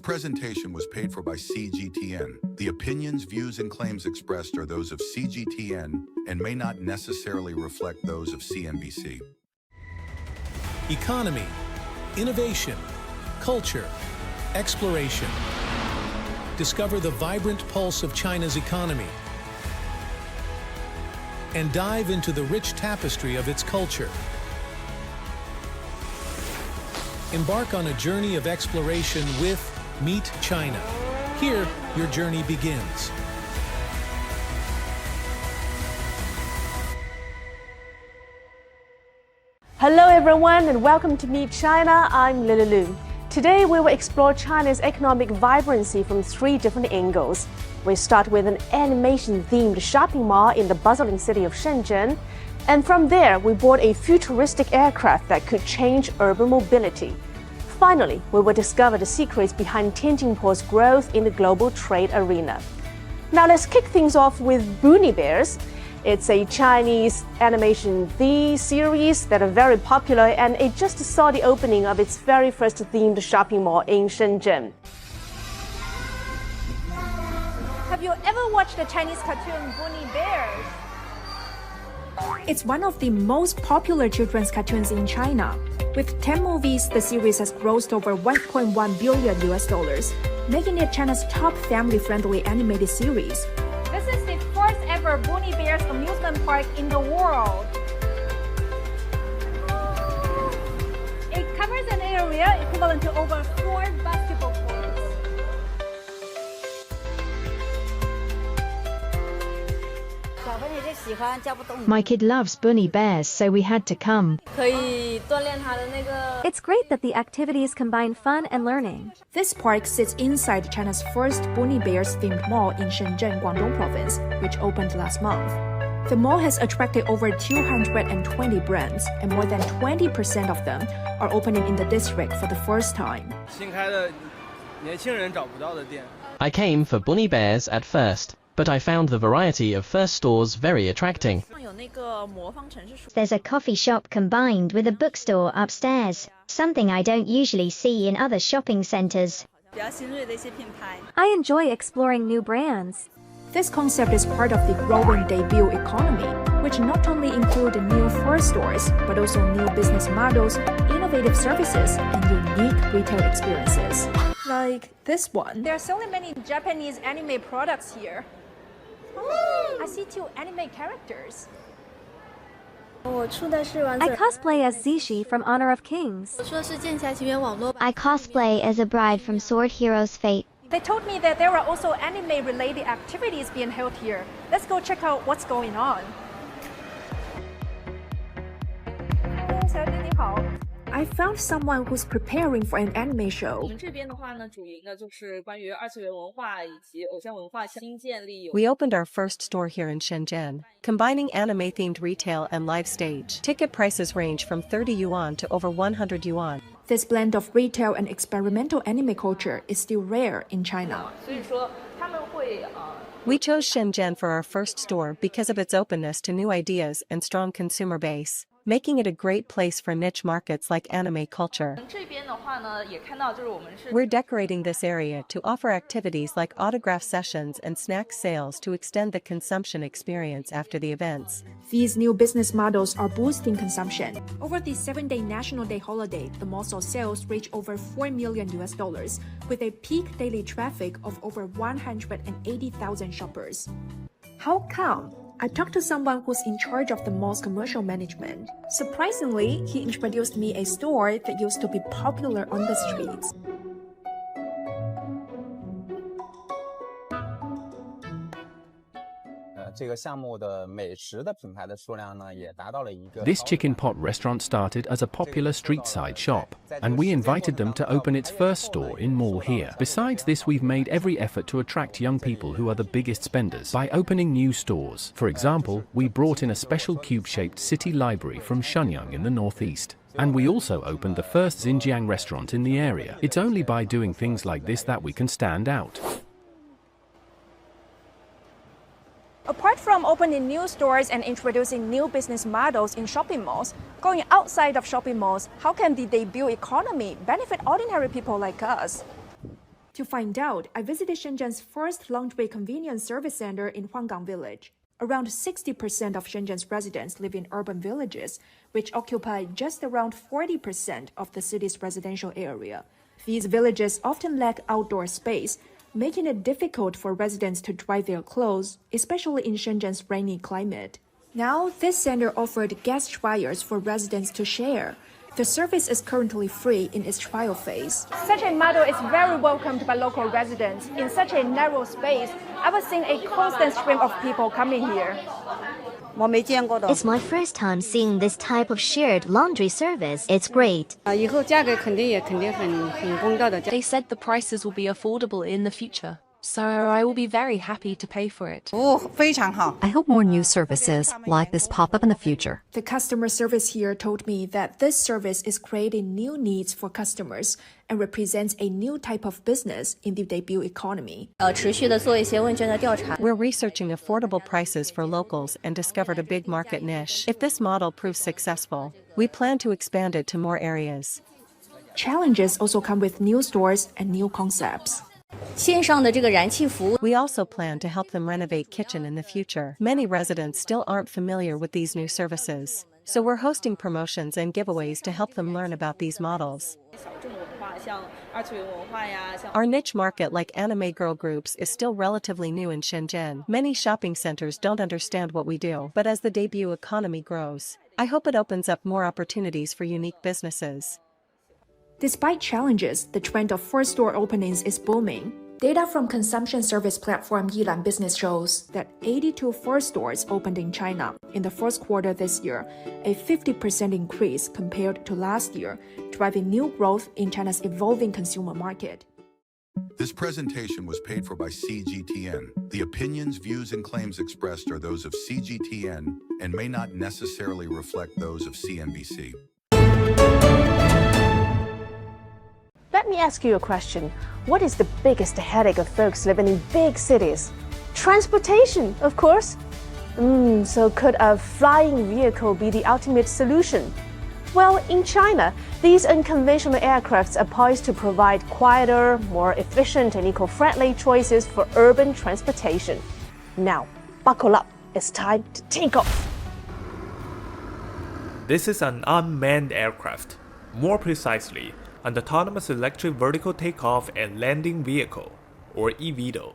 presentation was paid for by CGTN. The opinions, views, and claims expressed are those of CGTN and may not necessarily reflect those of CNBC. Economy, innovation, culture, exploration. Discover the vibrant pulse of China's economy and dive into the rich tapestry of its culture. Embark on a journey of exploration with Meet China. Here, your journey begins. Hello everyone and welcome to Meet China. I'm Lulu. Today we will explore China's economic vibrancy from 3 different angles. We start with an animation-themed shopping mall in the bustling city of Shenzhen. And from there, we board a futuristic aircraft that could change urban mobility. Finally, we will discover the secrets behind Tianjin's growth in the global trade arena. Now let's kick things off with Boonie Bears. It's a Chinese animation series that are very popular, and it just saw the opening of its very first themed shopping mall in Shenzhen. Have you ever watched the Chinese cartoon Boonie Bears? It's one of the most popular children's cartoons in China. With 10 movies, the series has grossed over $1.1 billion, making it China's top family-friendly animated series. This is the first ever Boonie Bears amusement park in the world. It covers an area equivalent to over 4 basketball courts. My kid loves Boonie Bears, so we had to come. It's great that the activities combine fun and learning. This park sits inside China's first Boonie Bears-themed mall in Shenzhen, Guangdong Province, which opened last month. The mall has attracted over 220 brands, and more than 20% of them are opening in the district for the first time. I came for Boonie Bears at first, but I found the variety of first stores very attracting. There's a coffee shop combined with a bookstore upstairs, something I don't usually see in other shopping centers. I enjoy exploring new brands. This concept is part of the growing debut economy, which not only include new first stores, but also new business models, innovative services, and unique retail experiences. Like this one. There are so many Japanese anime products here. I see 2 anime characters. I cosplay as Zishi from Honor of Kings. I cosplay as a bride from Sword Heroes Fate. They told me that there are also anime-related activities being held here. Let's go check out what's going on. I found someone who's preparing for an anime show. We opened our first store here in Shenzhen, combining anime-themed retail and live stage. Ticket prices range from 30 yuan to over 100 yuan. This blend of retail and experimental anime culture is still rare in China. We chose Shenzhen for our first store because of its openness to new ideas and strong consumer base, making it a great place for niche markets like anime culture. We're decorating this area to offer activities like autograph sessions and snack sales to extend the consumption experience after the events. These new business models are boosting consumption. Over the 7-day National Day holiday, the mall saw sales reach over $4 million, with a peak daily traffic of over 180,000 shoppers. How come? I talked to someone who's in charge of the mall's commercial management. Surprisingly, he introduced me a store that used to be popular on the streets. This chicken pot restaurant started as a popular street-side shop, and we invited them to open its first store in mall here. Besides this, we've made every effort to attract young people who are the biggest spenders by opening new stores. For example, we brought in a special cube-shaped city library from Shenyang in the northeast. And we also opened the first Xinjiang restaurant in the area. It's only by doing things like this that we can stand out. Apart from opening new stores and introducing new business models in shopping malls, going outside of shopping malls, how can the debut economy benefit ordinary people like us? To find out, I visited Shenzhen's first laundry convenience service center in Guangdong Village. Around 60% of Shenzhen's residents live in urban villages, which occupy just around 40% of the city's residential area. These villages often lack outdoor space, making it difficult for residents to dry their clothes, especially in Shenzhen's rainy climate. Now, this center offered guest dryers for residents to share. The service is currently free in its trial phase. Such a model is very welcomed by local residents. In such a narrow space, I was seeing a constant stream of people coming here. It's my first time seeing this type of shared laundry service. It's great. They said the prices will be affordable in the future, so I will be very happy to pay for it. I hope more new services like this pop up in the future. The customer service here told me that this service is creating new needs for customers and represents a new type of business in the debut economy. We're researching affordable prices for locals and discovered a big market niche. If this model proves successful, we plan to expand it to more areas. Challenges also come with new stores and new concepts. We also plan to help them renovate kitchen in the future. Many residents still aren't familiar with these new services, so we're hosting promotions and giveaways to help them learn about these models. Our niche market like anime girl groups is still relatively new in Shenzhen. Many shopping centers don't understand what we do, but as the debut economy grows, I hope it opens up more opportunities for unique businesses. Despite challenges, the trend of first store openings is booming. Data from consumption service platform Yilan Business shows that 82 first stores opened in China in the first quarter this year, a 50% increase compared to last year, driving new growth in China's evolving consumer market. This presentation was paid for by CGTN. The opinions, views, and claims expressed are those of CGTN and may not necessarily reflect those of CNBC. Let me ask you a question. What is the biggest headache of folks living in big cities? Transportation, of course. So could a flying vehicle be the ultimate solution? Well, in China, these unconventional aircrafts are poised to provide quieter, more efficient and eco-friendly choices for urban transportation. Now, buckle up. It's time to take off. This is an unmanned aircraft. More precisely, an autonomous electric vertical takeoff and landing vehicle, or eVTOL.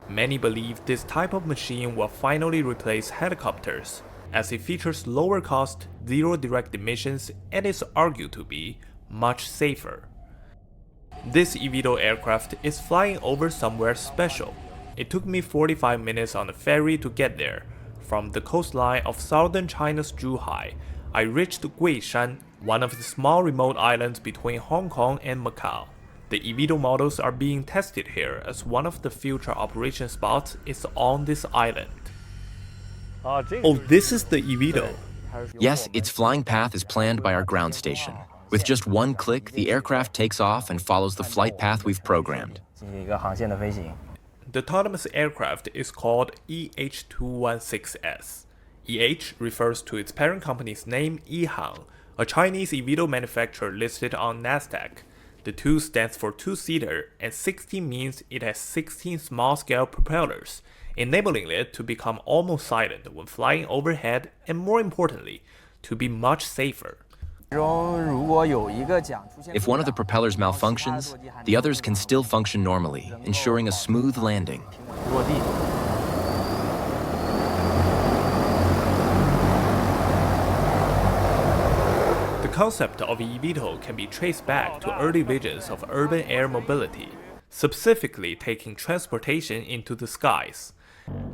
Many believe this type of machine will finally replace helicopters, as it features lower cost, zero direct emissions, and is argued to be much safer. This eVTOL aircraft is flying over somewhere special. It took me 45 minutes on a ferry to get there. From the coastline of southern China's Zhuhai, I reached Guishan, one of the small remote islands between Hong Kong and Macau. The eVTOL models are being tested here as one of the future operation spots is on this island. Oh, this is the eVTOL. Yes, its flying path is planned by our ground station. With just one click, the aircraft takes off and follows the flight path we've programmed. The autonomous aircraft is called EH216S. EH refers to its parent company's name EHang, a Chinese eVTOL manufacturer listed on Nasdaq. The 2 stands for two-seater, and 16 means it has 16 small-scale propellers, enabling it to become almost silent when flying overhead and, more importantly, to be much safer. If one of the propellers malfunctions, the others can still function normally, ensuring a smooth landing. The concept of eVTOL can be traced back to early visions of urban air mobility, specifically taking transportation into the skies.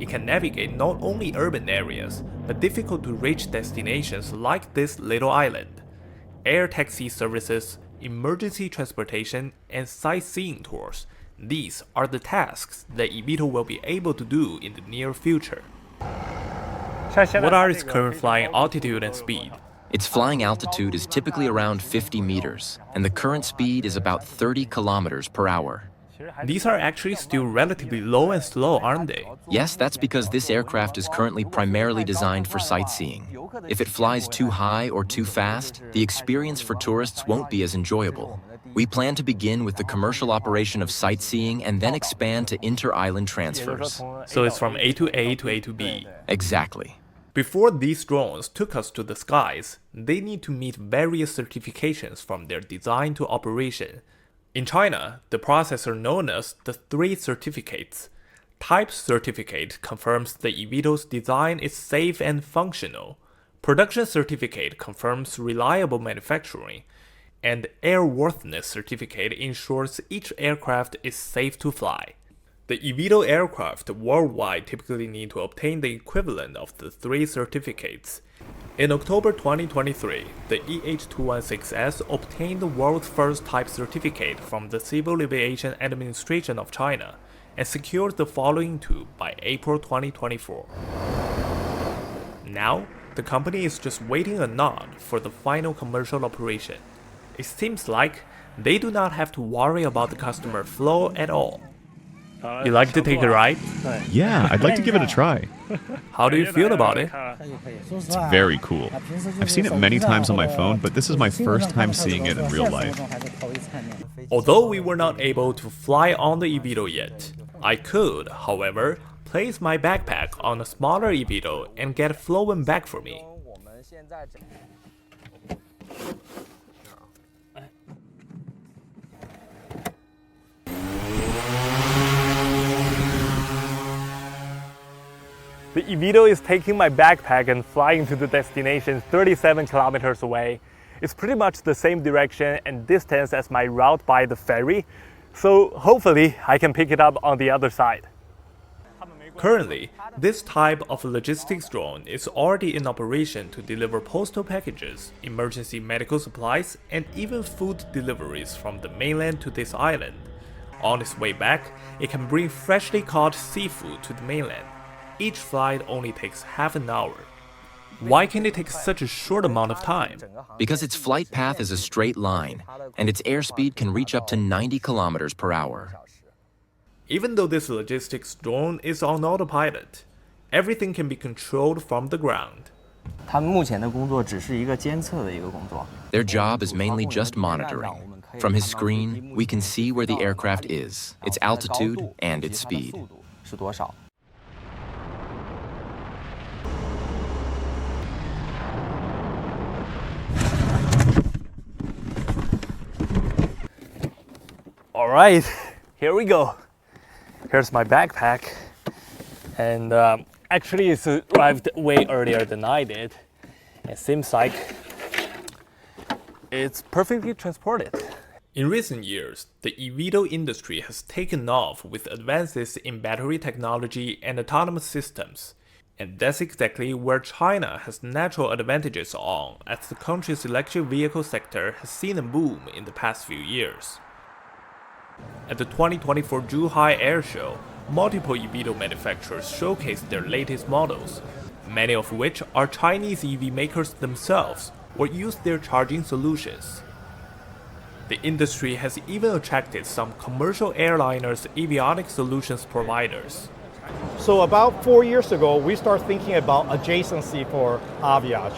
It can navigate not only urban areas, but difficult-to-reach destinations like this little island. Air taxi services, emergency transportation, and sightseeing tours. These are the tasks that eVTOL will be able to do in the near future. What are its current flying altitude and speed? Its flying altitude is typically around 50 meters, and the current speed is about 30 kilometers per hour. These are actually still relatively low and slow, aren't they? Yes, that's because this aircraft is currently primarily designed for sightseeing. If it flies too high or too fast, the experience for tourists won't be as enjoyable. We plan to begin with the commercial operation of sightseeing and then expand to inter-island transfers. So it's from A to A to A to B. Exactly. Before these drones took us to the skies, they need to meet various certifications from their design to operation. In China, the process are known as the 3 certificates. Type certificate confirms the eVTOL's design is safe and functional. Production certificate confirms reliable manufacturing. And airworthiness certificate ensures each aircraft is safe to fly. The eVTOL aircraft worldwide typically need to obtain the equivalent of the 3 certificates. In October 2023, the EH216S obtained the world's first type certificate from the Civil Aviation Administration of China and secured the following 2 by April 2024. Now, the company is just waiting a nod for the final commercial operation. It seems like they do not have to worry about the customer flow at all. You like to take a ride? Yeah, I'd like to give it a try. How do you feel about it? It's very cool. I've seen it many times on my phone, but this is my first time seeing it in real life. Although we were not able to fly on the eVTOL yet, I could, however, place my backpack on a smaller eVTOL and get flown back for me. The eVTOL is taking my backpack and flying to the destination 37 kilometers away. It's pretty much the same direction and distance as my route by the ferry, so hopefully I can pick it up on the other side. Currently, this type of logistics drone is already in operation to deliver postal packages, emergency medical supplies, and even food deliveries from the mainland to this island. On its way back, it can bring freshly caught seafood to the mainland. Each flight only takes half an hour. Why can it take such a short amount of time? Because its flight path is a straight line, and its airspeed can reach up to 90 kilometers per hour. Even though this logistics drone is on autopilot, everything can be controlled from the ground. Their job is mainly just monitoring. From his screen, we can see where the aircraft is, its altitude, and its speed. Alright, here we go. Here's my backpack. And actually it's arrived way earlier than I did. It seems like it's perfectly transported. In recent years, the eVTOL industry has taken off with advances in battery technology and autonomous systems. And that's exactly where China has natural advantages on, as the country's electric vehicle sector has seen a boom in the past few years. At the 2024 Zhuhai Air Show, multiple eVTOL manufacturers showcased their latest models, many of which are Chinese EV makers themselves or use their charging solutions. The industry has even attracted some commercial airliners' avionics solutions providers. So about 4 years ago, we started thinking about adjacency for Aviage.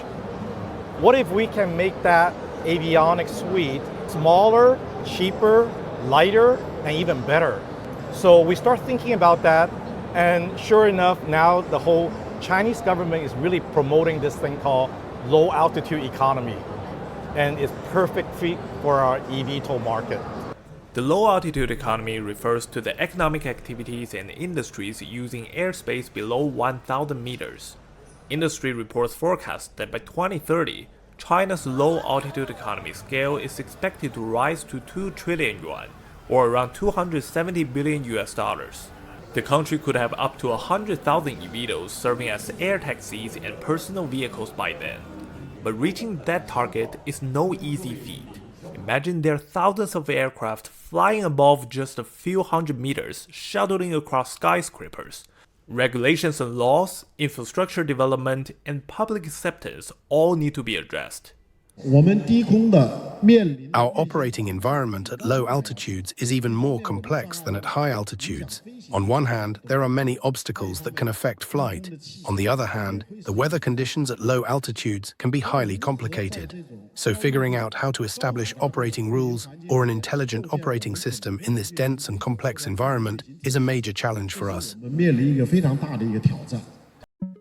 What if we can make that avionics suite smaller, cheaper, lighter, and even better? So we start thinking about that, and sure enough, now the whole Chinese government is really promoting this thing called low altitude economy, and it's perfect fit for our eVTOL market. The low altitude economy refers to the economic activities and industries using airspace below 1,000 meters. Industry reports forecast that by 2030, China's low altitude economy scale is expected to rise to 2 trillion yuan, or around $270 billion. The country could have up to 100,000 eVTOLs serving as air taxis and personal vehicles by then. But reaching that target is no easy feat. Imagine there are thousands of aircraft flying above just a few hundred meters, shuttling across skyscrapers. Regulations and laws, infrastructure development, and public acceptance all need to be addressed. Our operating environment at low altitudes is even more complex than at high altitudes. On one hand, there are many obstacles that can affect flight. On the other hand, the weather conditions at low altitudes can be highly complicated. So figuring out how to establish operating rules or an intelligent operating system in this dense and complex environment is a major challenge for us.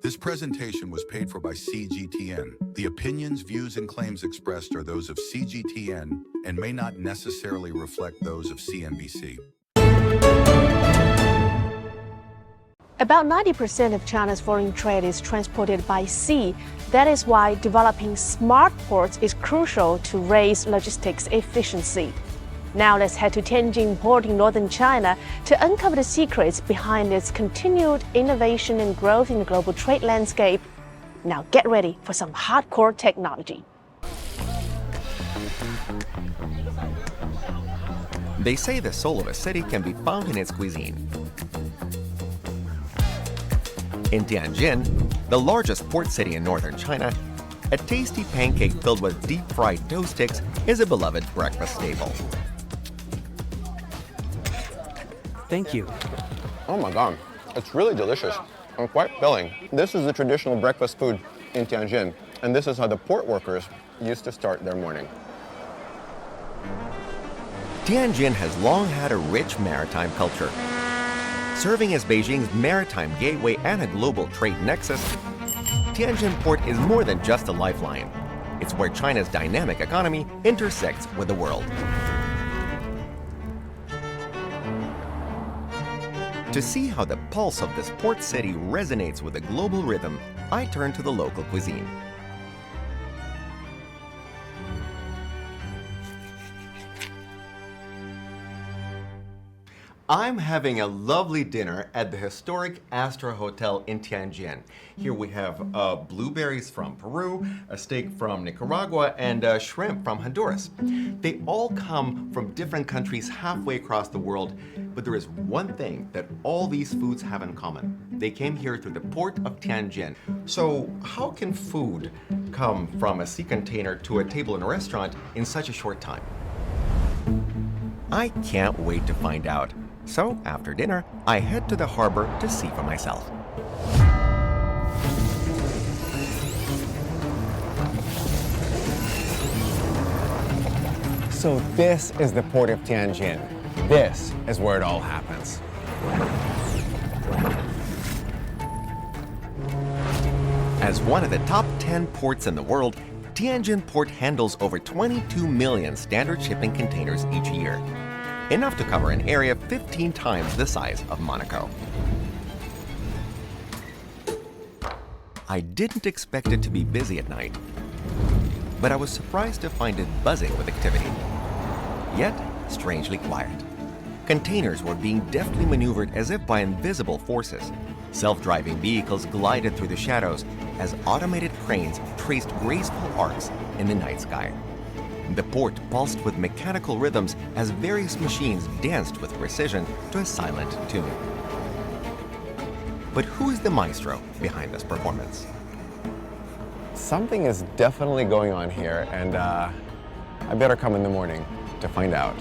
This presentation was paid for by CGTN. The opinions, views, and claims expressed are those of CGTN and may not necessarily reflect those of CNBC. About 90% of China's foreign trade is transported by sea. That is why developing smart ports is crucial to raise logistics efficiency. Now let's head to Tianjin Port in northern China to uncover the secrets behind its continued innovation and growth in the global trade landscape. Now get ready for some hardcore technology. They say the soul of a city can be found in its cuisine. In Tianjin, the largest port city in northern China, a tasty pancake filled with deep-fried dough sticks is a beloved breakfast staple. Thank you. Oh my God, it's really delicious and quite filling. This is the traditional breakfast food in Tianjin, and this is how the port workers used to start their morning. Tianjin has long had a rich maritime culture. Serving as Beijing's maritime gateway and a global trade nexus, Tianjin Port is more than just a lifeline. It's where China's dynamic economy intersects with the world. To see how the pulse of this port city resonates with a global rhythm, I turn to the local cuisine. I'm having a lovely dinner at the historic Astra Hotel in Tianjin. Here we have blueberries from Peru, a steak from Nicaragua, and shrimp from Honduras. They all come from different countries halfway across the world, but there is one thing that all these foods have in common. They came here through the port of Tianjin. So how can food come from a sea container to a table in a restaurant in such a short time? I can't wait to find out. So, after dinner, I head to the harbor to see for myself. So this is the port of Tianjin. This is where it all happens. As one of the top 10 ports in the world, Tianjin Port handles over 22 million standard shipping containers each year. Enough to cover an area 15 times the size of Monaco. I didn't expect it to be busy at night, but I was surprised to find it buzzing with activity, yet strangely quiet. Containers were being deftly maneuvered as if by invisible forces. Self-driving vehicles glided through the shadows as automated cranes traced graceful arcs in the night sky. The port pulsed with mechanical rhythms as various machines danced with precision to a silent tune. But who is the maestro behind this performance? Something is definitely going on here, and I better come in the morning to find out.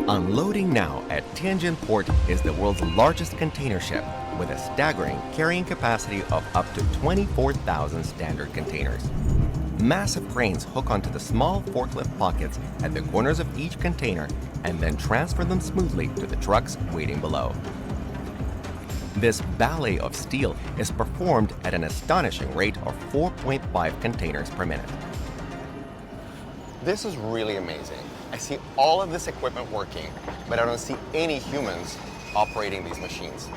Unloading now at Tianjin Port is the world's largest container ship with a staggering carrying capacity of up to 24,000 standard containers. Massive cranes hook onto the small forklift pockets at the corners of each container and then transfer them smoothly to the trucks waiting below. This ballet of steel is performed at an astonishing rate of 4.5 containers per minute. This is really amazing. I see all of this equipment working, but I don't see any humans operating these machines.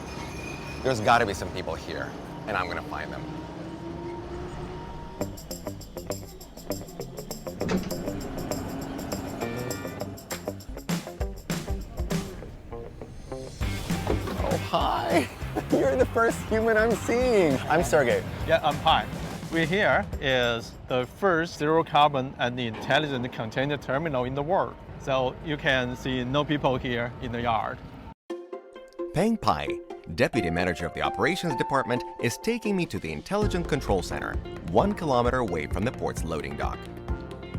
There's got to be some people here, and I'm going to find them. Oh, hi. You're the first human I'm seeing. I'm Sergey. Yeah, I'm Pai. We're here is the first zero carbon and intelligent container terminal in the world. So you can see no people here in the yard. Peng Pai, Deputy Manager of the Operations Department, is taking me to the Intelligent Control Center, 1 kilometer away from the port's loading dock.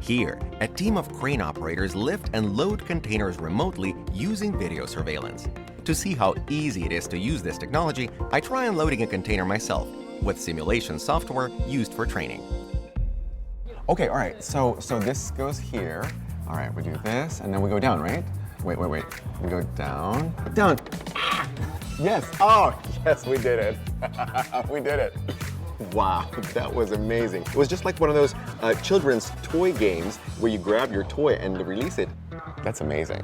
Here, a team of crane operators lift and load containers remotely using video surveillance. To see how easy it is to use this technology, I try unloading a container myself with simulation software used for training. Okay, all right, so this goes here. All right, we do this, and then we go down, right? Wait. We go down. Down! Ah! Yes! Oh, yes, we did it. We did it. Wow, that was amazing. It was just like one of those children's toy games where you grab your toy and release it. That's amazing.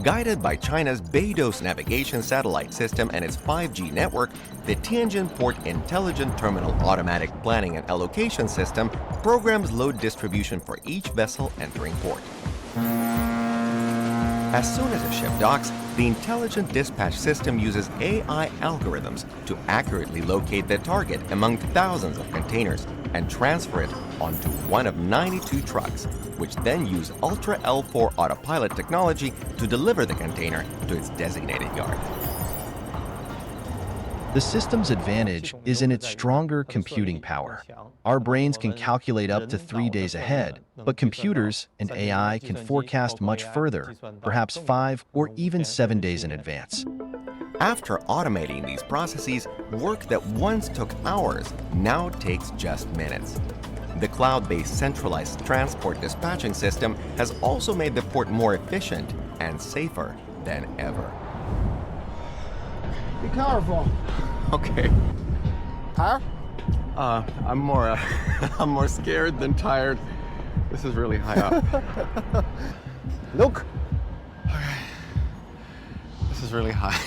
Guided by China's Beidou's navigation satellite system and its 5G network, the Tianjin Port Intelligent Terminal Automatic Planning and Allocation System programs load distribution for each vessel entering port. As soon as a ship docks, the Intelligent Dispatch System uses AI algorithms to accurately locate the target among thousands of containers and transfer it onto one of 92 trucks, which then use Ultra L4 autopilot technology to deliver the container to its designated yard. The system's advantage is in its stronger computing power. Our brains can calculate up to 3 days ahead, but computers and AI can forecast much further, perhaps 5 or even 7 days in advance. After automating these processes, work that once took hours now takes just minutes. The cloud-based centralized transport dispatching system has also made the port more efficient and safer than ever. Be careful. Okay. Tired? I'm more scared than tired. This is really high up. Look. Okay. This is really high.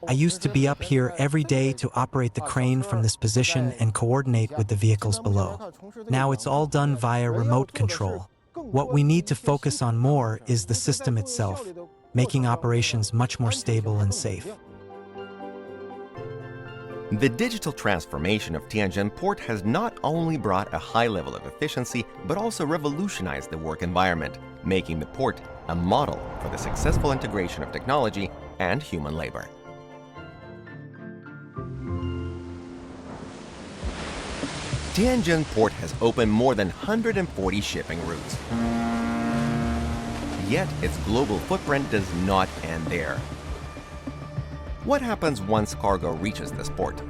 I used to be up here every day to operate the crane from this position and coordinate with the vehicles below. Now it's all done via remote control. What we need to focus on more is the system itself, making operations much more stable and safe. The digital transformation of Tianjin Port has not only brought a high level of efficiency, but also revolutionized the work environment, making the port a model for the successful integration of technology and human labor. Tianjin Port has opened more than 140 shipping routes. Yet its global footprint does not end there. What happens once cargo reaches this port?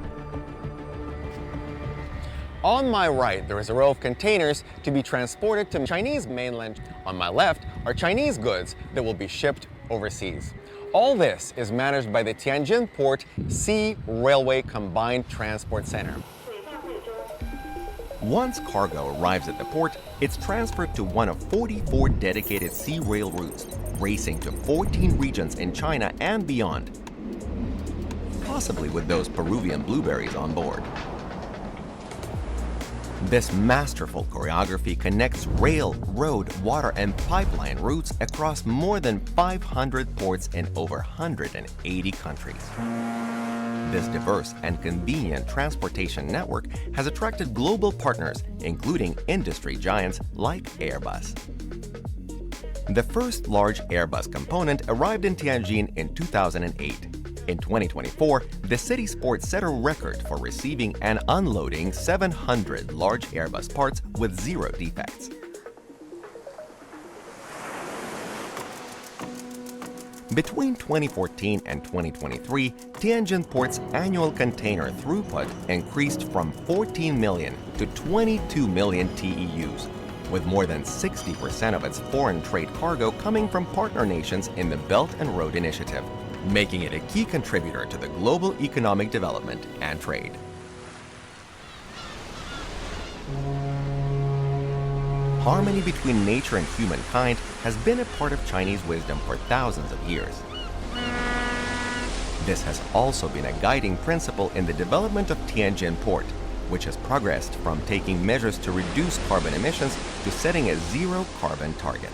On my right, there is a row of containers to be transported to Chinese mainland. On my left are Chinese goods that will be shipped overseas. All this is managed by the Tianjin Port Sea Railway Combined Transport Center. Once cargo arrives at the port, it's transferred to one of 44 dedicated sea rail routes, racing to 14 regions in China and beyond, possibly with those Peruvian blueberries on board. This masterful choreography connects rail, road, water, and pipeline routes across more than 500 ports in over 180 countries. This diverse and convenient transportation network has attracted global partners, including industry giants like Airbus. The first large Airbus component arrived in Tianjin in 2008. In 2024, the city's port set a record for receiving and unloading 700 large Airbus parts with 0 defects. Between 2014 and 2023, Tianjin Port's annual container throughput increased from 14 million to 22 million TEUs, with more than 60% of its foreign trade cargo coming from partner nations in the Belt and Road Initiative, making it a key contributor to the global economic development and trade. Harmony between nature and humankind has been a part of Chinese wisdom for thousands of years. This has also been a guiding principle in the development of Tianjin Port, which has progressed from taking measures to reduce carbon emissions to setting a zero-carbon target.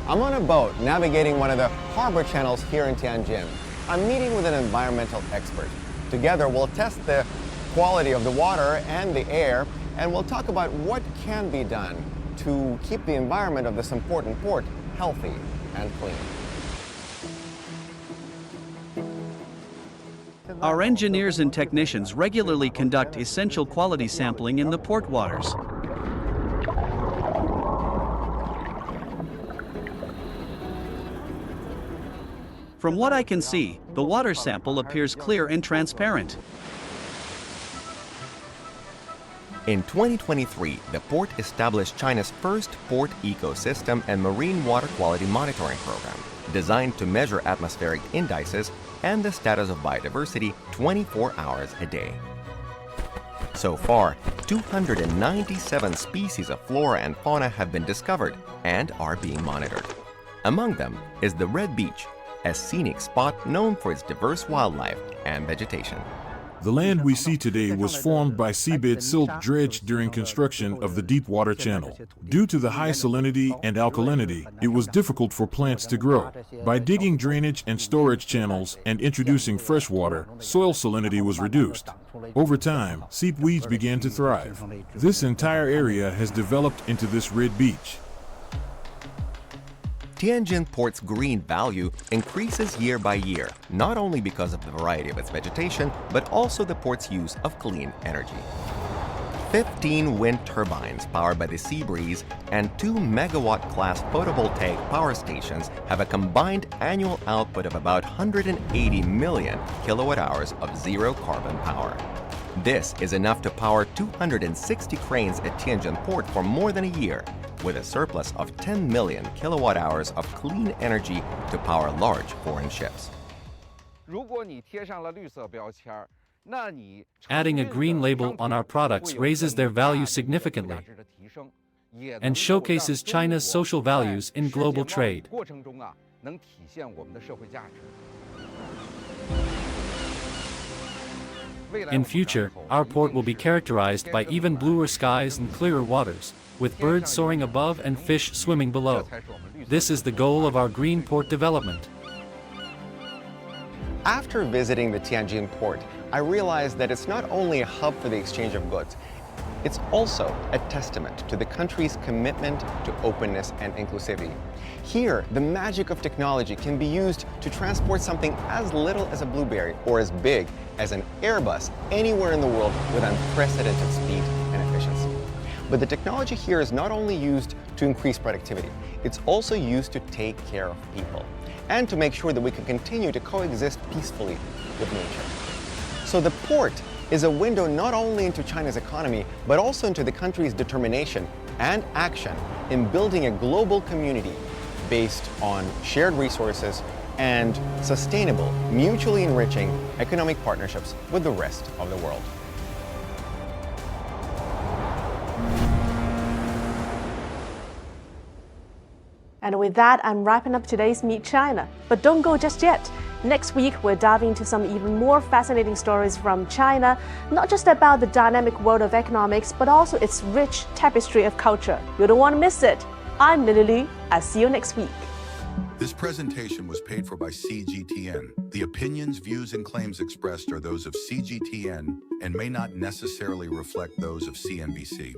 I'm on a boat navigating one of the harbor channels here in Tianjin. I'm meeting with an environmental expert. Together, we'll test the quality of the water and the air, and we'll talk about what can be done to keep the environment of this important port healthy and clean. Our engineers and technicians regularly conduct essential quality sampling in the port waters. From what I can see, the water sample appears clear and transparent. In 2023, the port established China's first port ecosystem and marine water quality monitoring program, designed to measure atmospheric indices and the status of biodiversity 24 hours a day. So far, 297 species of flora and fauna have been discovered and are being monitored. Among them is the Red Beach, a scenic spot known for its diverse wildlife and vegetation. The land we see today was formed by seabed silt dredged during construction of the Deepwater Channel. Due to the high salinity and alkalinity, it was difficult for plants to grow. By digging drainage and storage channels and introducing fresh water, soil salinity was reduced. Over time, seep weeds began to thrive. This entire area has developed into this red beach. Tianjin Port's green value increases year by year, not only because of the variety of its vegetation, but also the port's use of clean energy. 15 wind turbines powered by the sea breeze and 2 megawatt-class photovoltaic power stations have a combined annual output of about 180 million kilowatt-hours of zero-carbon power. This is enough to power 260 cranes at Tianjin Port for more than a year, with a surplus of 10 million kilowatt-hours of clean energy to power large foreign ships. Adding a green label on our products raises their value significantly and showcases China's social values in global trade. In future, our port will be characterized by even bluer skies and clearer waters, with birds soaring above and fish swimming below. This is the goal of our green port development. After visiting the Tianjin port, I realized that it's not only a hub for the exchange of goods, it's also a testament to the country's commitment to openness and inclusivity. Here, the magic of technology can be used to transport something as little as a blueberry or as big as an Airbus anywhere in the world with unprecedented speed and efficiency. But the technology here is not only used to increase productivity, it's also used to take care of people and to make sure that we can continue to coexist peacefully with nature. So the port is a window not only into China's economy, but also into the country's determination and action in building a global community based on shared resources and sustainable, mutually enriching economic partnerships with the rest of the world. And with that, I'm wrapping up today's Meet China. But don't go just yet. Next week, we're diving into some even more fascinating stories from China, not just about the dynamic world of economics, but also its rich tapestry of culture. You don't want to miss it. I'm Lily Lu. I'll see you next week. This presentation was paid for by CGTN. The opinions, views, and claims expressed are those of CGTN and may not necessarily reflect those of CNBC.